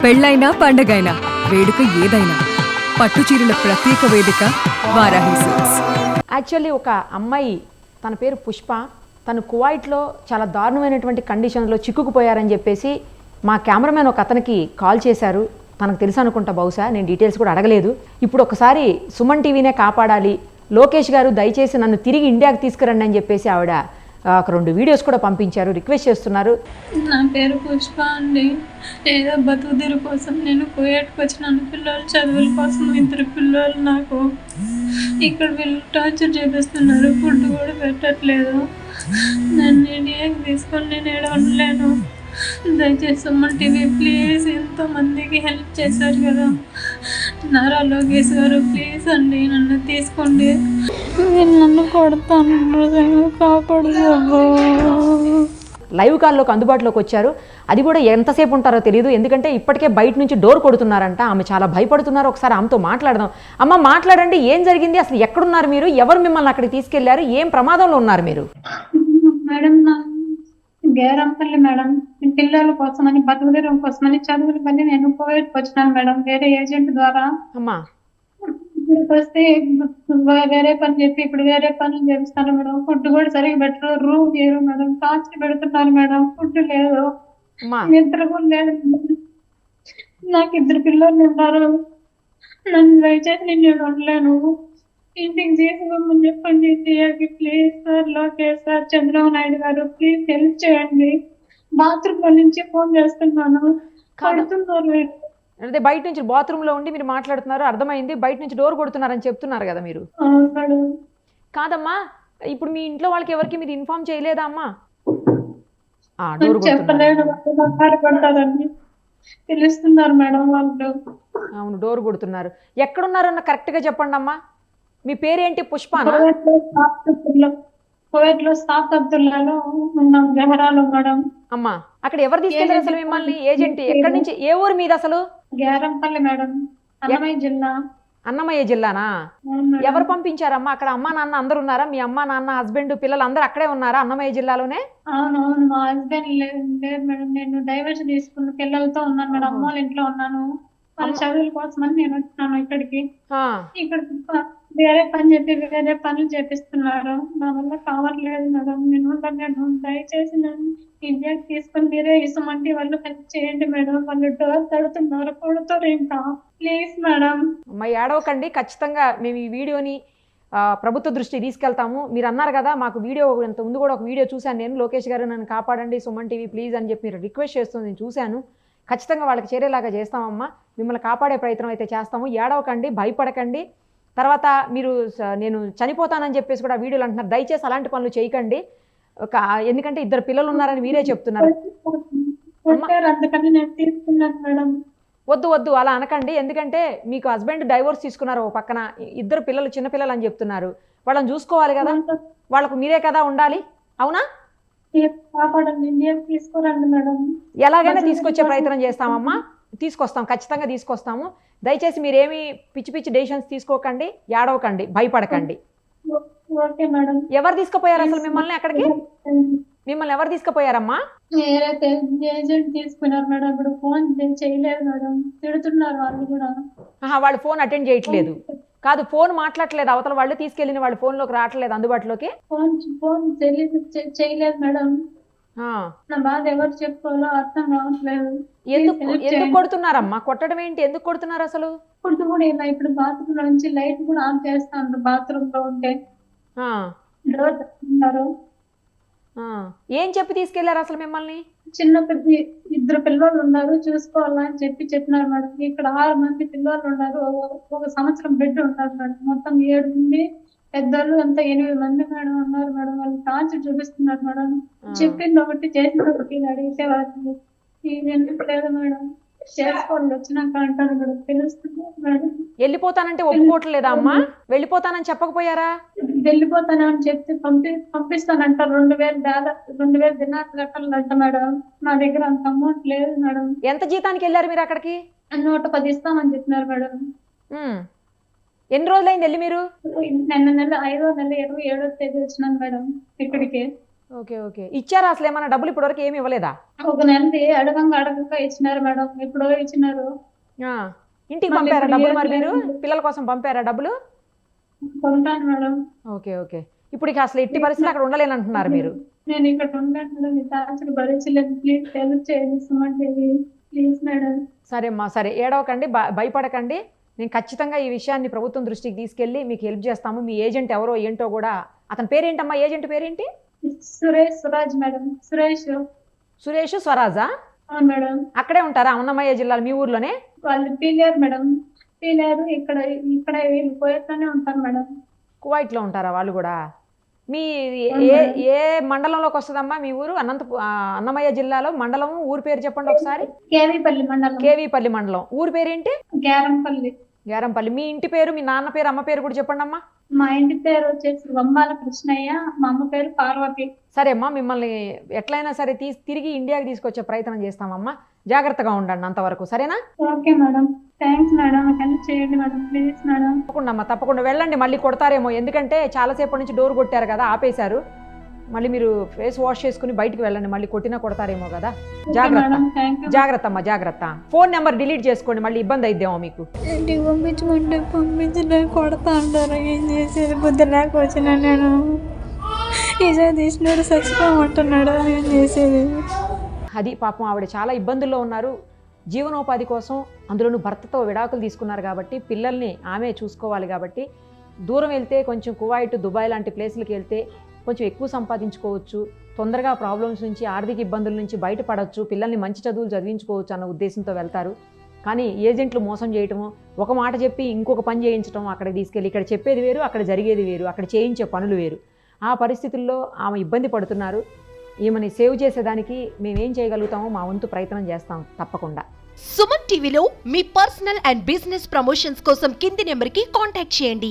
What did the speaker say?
పెళ్ళైనా పండగైనా వేడుక ఏదైనా పట్టుచీరల ప్రత్యేక వేదిక వారాహి సిల్క్స్. యాక్చువల్లీ ఒక అమ్మాయి తన పేరు పుష్ప, తను కువైట్లో చాలా దారుణమైనటువంటి కండిషన్లో చిక్కుకుపోయారని చెప్పేసి మా కెమెరామెన్ ఒక అతనికి కాల్ చేశారు. తనకు తెలుసు అనుకుంటా, బహుశా నేను డీటెయిల్స్ కూడా అడగలేదు. ఇప్పుడు ఒకసారి సుమన్ టీవీనే కాపాడాలి, లోకేష్ గారు దయచేసి నన్ను తిరిగి ఇండియాకి తీసుకురండి అని చెప్పేసి ఆవిడ ఒక 2 వీడియోస్ కూడా పంపించారు, రిక్వెస్ట్ చేస్తున్నారు. నా పేరు పుష్ప అండి. ఏదో బతుకుదీరు కోసం నేను కువైట్కి వచ్చినాను. పిల్లలు చదువుల కోసం 2 పిల్లలు నాకు. ఇక్కడ వీళ్ళు టార్చర్ చేపిస్తున్నారు, ఫుడ్ కూడా పెట్టట్లేదు. నన్ను ఇండియాకి తీసుకొని నేను ఏడ ఉండలేను. దయచేసి సుమన్ టీవీ ప్లీజ్, ఎంతో మందికి హెల్ప్ చేశారు కదా నారా లోకేష్ గారు, ప్లీజ్ అండి నన్ను తీసుకోండి. నేను నన్ను కొడతాను, కాపాడు. లైవ్ కాల్లోకి అందుబాటులోకి వచ్చారు. అది కూడా ఎంతసేపు ఉంటారో తెలియదు, ఎందుకంటే ఇప్పటికే బయట నుంచి డోర్ కొడుతున్నారంట. ఆమె చాలా భయపడుతున్నారు. ఒకసారి ఆమెతో మాట్లాడదాం. అమ్మ మాట్లాడండి, ఏం జరిగింది, అసలు ఎక్కడున్నారు మీరు, ఎవరు మిమ్మల్ని అక్కడికి తీసుకెళ్లారు, ఏం ప్రమాదంలో ఉన్నారు మీరు? మేడం, నా గేరంపల్లి మేడం, పిల్లల కోసమని బతుకుదీరం కోసమని చదువులు పని నేను కువైట్కి వచ్చినాను మేడం, వేరే ఏజెంట్ ద్వారా. అమ్మా ఇక్కడికి వస్తే వేరే పని చెప్పి ఇప్పుడు వేరే పనులు చేపిస్తాను మేడం. ఫుడ్ కూడా సరిగ్గా పెట్టరు, రూమ్ లేరు మేడం, కాల్చి పెడుతున్నారు మేడం, ఫుడ్ లేదు, నిద్ర కూడా లేదు. నాకు 2 పిల్లలు ఉన్నారు. నన్ను దయచేసి నేను ఉండలేను, ఇంటికి తీసుకోమని చెప్పండి ఇండియాకి please sir. Lokesh sir, Chandrababu Naidu గారు ప్లీజ్ హెల్ప్ చేయండి. బాత్రూమ్ నుంచి ఫోన్ చేస్తున్నాను, కడుతున్నారు. అంటే బయట నుంచి బాత్రూమ్ లో ఉండి మీరు మాట్లాడుతున్నారు, అర్థమైంది. బయట నుంచి డోర్ కొడుతున్నారని చెప్తున్నారు కదా మీరు. కాదమ్మా, ఇప్పుడు మీ ఇంట్లో వాళ్ళకి ఎవరికి మీరు ఇన్ఫార్మ్ చేయలేదా అమ్మా? చెప్పలేదు, పడతారని పిలుస్తున్నారు మేడం వాళ్ళు. అవును, డోర్ కొడుతున్నారు. ఎక్కడున్నారన్న కరెక్ట్ గా చెప్పండి అమ్మా. మీ పేరేంటి? పుష్పనా? కువైట్ లో సాఫ్ అబ్దుల్లాలో ఉన్నాం, జహరాలో మేడం. అమ్మా అక్కడ ఎవరు తీసుకెళ్లారు అసలు మిమ్మల్ని? ఏజెంట్ ఎక్కడి నుంచి, ఏ ఊరు మీద అసలు? గేరంపల్లి మేడం, అన్నమయ్య జిల్లా. అన్నమయ్య జిల్లానా? ఎవరు పంపించారమ్మా? అక్కడ అమ్మా నాన్న అందరు ఉన్నారా? మీ అమ్మా నాన్న, హస్బెండ్, పిల్లలు అందరూ అక్కడే ఉన్నారా అన్నమయ్య జిల్లాలోనే? అవునవును, మా హస్బెండ్ లేదు మేడం. నేను డైవర్స్ తీసుకున్న పిల్లలతో ఉన్నాను మేడం, అమ్మ వాళ్ళ ఇంట్లో ఉన్నాను. వాళ్ళ చదువుల కోసమని నేను వచ్చినాను ఇక్కడికి. ఇక్కడ వేరే పని చెప్పి వేరే పనులు చేపిస్తున్నారు, నా వల్ల కావట్లేదు మేడం. నేను దయచేసి నన్ను ఇండియాకి తీసుకొని మీరే ఇసమంటే వాళ్ళు హెల్ప్ చేయండి మేడం. వాళ్ళు డోర్ తడుతున్నారు, కొడుతారు ఇంకా, ప్లీజ్ మేడం. అమ్మా ఏడవకండి, ఖచ్చితంగా మేము ఈ వీడియోని ప్రభుత్వ దృష్టికి తీసుకెళ్తాము. మీరు అన్నారు కదా మాకు వీడియో, ఇంత ముందు కూడా ఒక వీడియో చూశాను నేను, లోకేష్ గారు నన్ను కాపాడండి సుమన్ టీవీ ప్లీజ్ అని చెప్పి మీరు రిక్వెస్ట్ చేస్తుంది నేను చూశాను. ఖచ్చితంగా వాళ్ళకి చేరేలాగా చేస్తామమ్మా, మిమ్మల్ని కాపాడే ప్రయత్నం అయితే చేస్తాము. ఏడవకండి, భయపడకండి. తర్వాత మీరు నేను చనిపోతానని చెప్పేసి కూడా వీడియోలు అంటున్నారు. దయచేసి అలాంటి పనులు చేయకండి, ఎందుకంటే 2 పిల్లలు ఉన్నారని మీరే చెప్తున్నారు. వద్దు వద్దు అలా అనకండి, ఎందుకంటే మీకు హస్బెండ్ డైవోర్స్ తీసుకున్నారు, ఒక పక్కన 2 పిల్లలు చిన్నపిల్లలు అని చెప్తున్నారు. వాళ్ళని చూసుకోవాలి కదా, వాళ్ళకు మీరే కదా ఉండాలి, అవునా? ఎలాగైనా తీసుకొచ్చే ప్రయత్నం చేస్తామమ్మా, తీసుకొస్తాం, ఖచ్చితంగా తీసుకొస్తాము. దయచేసి మీరేమి పిచ్చి పిచ్చి డెసిషన్స్ తీసుకోకండి, ఏడవకండి, భయపడకండి. ఎవరు తీసుకుపోయారు అసలు మిమ్మల్ని అక్కడికి? మిమ్మల్ని ఎవరు తీసుకుపోయారమ్మా? తీసుకున్నారు మేడం. ఇప్పుడు ఫోన్ చేయలేదు మేడం, తిడుతున్నారు వాళ్ళు కూడా. వాళ్ళు ఫోన్ అటెండ్ చేయట్లేదు కాదు, ఫోన్ మాట్లాడలేదు అవతల వాళ్ళు, తీసుకెళ్ళిన వాళ్ళు ఫోన్ లోకి రావట్లేదు అందుబాటులోకి. ఫోన్ చేయలేదు మేడం. నా బాధ ఎవరు చెప్పుకోవాలో అర్థం కావట్లేదు. ఎందుకు కొడుతున్నారమ్మా? కొట్టడం ఏంటి, ఎందుకు కొడుతున్నారు అసలు? ఫుడ్ కూడా ఇలా, ఇప్పుడు బాత్రూమ్ లో నుంచి లైట్ కూడా ఆన్ చేస్తాను బాత్రూమ్ లో ఉంటే. డోర్ తెస్తున్నారు. ఏం చెప్పి తీసుకెళ్లారు అసలు మిమ్మల్ని? చిన్న 2 పిల్లలు ఉన్నారు, చూసుకోవాలా అని చెప్పినారు మేడం. ఇక్కడ 6 మంది పిల్లలు ఉన్నారు, 1 సంవత్సరం బిడ్డ ఉన్నారు మేడం. మొత్తం 7 మంది పెద్దలు, అంతా 8 మంది మేడం ఉన్నారు మేడం. వాళ్ళు టార్చర్ చూపిస్తున్నారు మేడం. చెప్పింది ఒకటి, చేసింది ఒకటి, అడిగితే వాళ్ళు ఎందుకు లేదు మేడం, చేసుకోండి వచ్చినాక అంటారు మేడం. తెలుస్తుంది మేడం. వెళ్ళిపోతానంటే ఒప్పుకోవట్లేదా అమ్మా? వెళ్ళిపోతానని చెప్పకపోయారా? వెళ్ళిపోతానని చెప్తే పంపిస్తానంటారు. 2000 దినాలు కట్టాలంట మేడం. నా దగ్గర అంత అమౌంట్ లేదు మేడం. ఎంత జీతానికి వెళ్ళారు మీరు అక్కడికి? 110 ఇస్తామని చెప్పినారు మేడం. ఎన్ని రోజులైంది వెళ్ళి మీరు? నిన్న నెల 5వ నెల 27వ తేదీ వచ్చినాను మేడం ఇక్కడికి. ఓకే ఓకే ఇచ్చారా అసలు ఏమన్నా డబ్బులు ఇప్పటివరకు ఏమి ఇవ్వలేదా? ఒక నెలది అడగంగా ఇచ్చినారు మేడం, ఎప్పుడో ఇచ్చినారు. ఆ, ఇంటికి మళ్ళీ పంపారా ఇప్పుడు డబ్బులు? ఏం మరి మీరు లేదు. పిల్లల కోసం పంపారా డబ్బులు? కొంటాను మేడం. ఓకే ఓకే ఇప్పుడు ఇక అసలు ఎట్టి పరిస్థితులు అక్కడ ఉండలేనంటున్నారు మీరు. నేను ఇక్కడ ఉంటాను మేడం, మీ టార్చర్ భరించలేదు. ప్లీజ్ హెల్ప్ చేయండి సుమన్ టీవీ, ప్లీజ్ మేడం. సరే అమ్మా సరే, ఏడవకండి, భయపడకండి. నేను ఖచ్చితంగా ఈ విషయాన్ని ప్రభుత్వం దృష్టికి తీసుకెళ్ళి మీకు హెల్ప్ చేస్తాము. మీ ఏజెంట్ ఎవరో ఏంటో కూడా, అతని పేరేంటమ్మా, ఏజెంట్ పేరేంటి? సురాజ్ మేడం. సురేష్ స్వరాజా? అవును మేడం. అక్కడే ఉంటారా అన్నమయ్య జిల్లాలో మీ ఊర్లోనే? వాళ్ళు పీలేరు మేడం, పీలేరు. ఇక్కడ వీళ్ళు పోయేట్లోనే ఉంటారు మేడం. కువైట్లో ఉంటారా వాళ్ళు కూడా? మీ ఏ మండలంలోకి వస్తుందమ్మా మీ ఊరు? అన్నమయ్య జిల్లాలో మండలం ఊరు పేరు చెప్పండి ఒకసారి. కేవీపల్లి మండలం. కేవీపల్లి మండలం. ఊరు పేరేంటి? గ్యారంపల్లి. గ్యారంపల్లి. మీ ఇంటి పేరు, మీ నాన్న పేరు, అమ్మ పేరు కూడా చెప్పండి అమ్మా. మా ఇంటి పేరు వచ్చేసి వంబాల కృష్ణయ్య, మా అమ్మ పేరు పార్వతి. సరే అమ్మా, మిమ్మల్ని ఎట్లయినా సరే తిరిగి ఇండియాకి తీసుకొచ్చే ప్రయత్నం చేస్తామమ్మా. జాగ్రత్తగా ఉండండి అంతవరకు, సరేనా? Okay madam, thanks madam. Help చేయండి మేడం, ప్లీజ్ మేడం. తప్పకుండా అమ్మా, తప్పకుండా వెళ్ళండి. మళ్ళీ కొడతారేమో, ఎందుకంటే చాలాసేపటి నుంచి డోర్ కొట్టారు కదా, ఆపేశారు. మళ్ళీ మీరు ఫేస్ వాష్ చేసుకుని బయటికి వెళ్ళండి, మళ్ళీ కొట్టినా కొడతారేమో కదా. జాగ్రత్త, జాగ్రత్త అమ్మా, జాగ్రత్త. ఫోన్ నెంబర్ డిలీట్ చేసుకోండి, మళ్ళీ ఇబ్బంది అయిద్దేమో మీకు. ఇంటికి పంపించలే, కొడతా అంటారు. ఏం చేసేది, బుద్ధి లేక వచ్చిన నేను. ఈసారి తీసినాడు చచ్చిపోమంటున్నాడు, ఏం చేసేది? అది పాపం, ఆవిడ చాలా ఇబ్బందుల్లో ఉన్నారు. జీవనోపాధి కోసం, అందులోనూ భర్తతో విడాకులు తీసుకున్నారు కాబట్టి పిల్లల్ని ఆమె చూసుకోవాలి కాబట్టి, దూరం వెళ్తే కొంచెం కువైట్, దుబాయ్ లాంటి ప్లేసులకి వెళ్తే కొంచెం ఎక్కువ సంపాదించుకోవచ్చు, తొందరగా ప్రాబ్లమ్స్ నుంచి, ఆర్థిక ఇబ్బందుల నుంచి బయటపడవచ్చు, పిల్లల్ని మంచి చదువులు చదివించుకోవచ్చు అన్న ఉద్దేశంతో వెళ్తారు. కానీ ఏజెంట్లు మోసం చేయటము, ఒక మాట చెప్పి ఇంకొక పని చేయించడం, అక్కడికి తీసుకెళ్ళి ఇక్కడ చెప్పేది వేరు, అక్కడ జరిగేది వేరు, అక్కడ చేయించే పనులు వేరు. ఆ పరిస్థితుల్లో ఆమె ఇబ్బంది పడుతున్నారు. ఈమెని సేవ్ చేసేదానికి మేమేం చేయగలుగుతామో మా వంతు ప్రయత్నం చేస్తాం తప్పకుండా. సుమన్ టీవీలో మీ పర్సనల్ అండ్ బిజినెస్ ప్రమోషన్స్ కోసం కింది నెంబర్కి కాంటాక్ట్ చేయండి.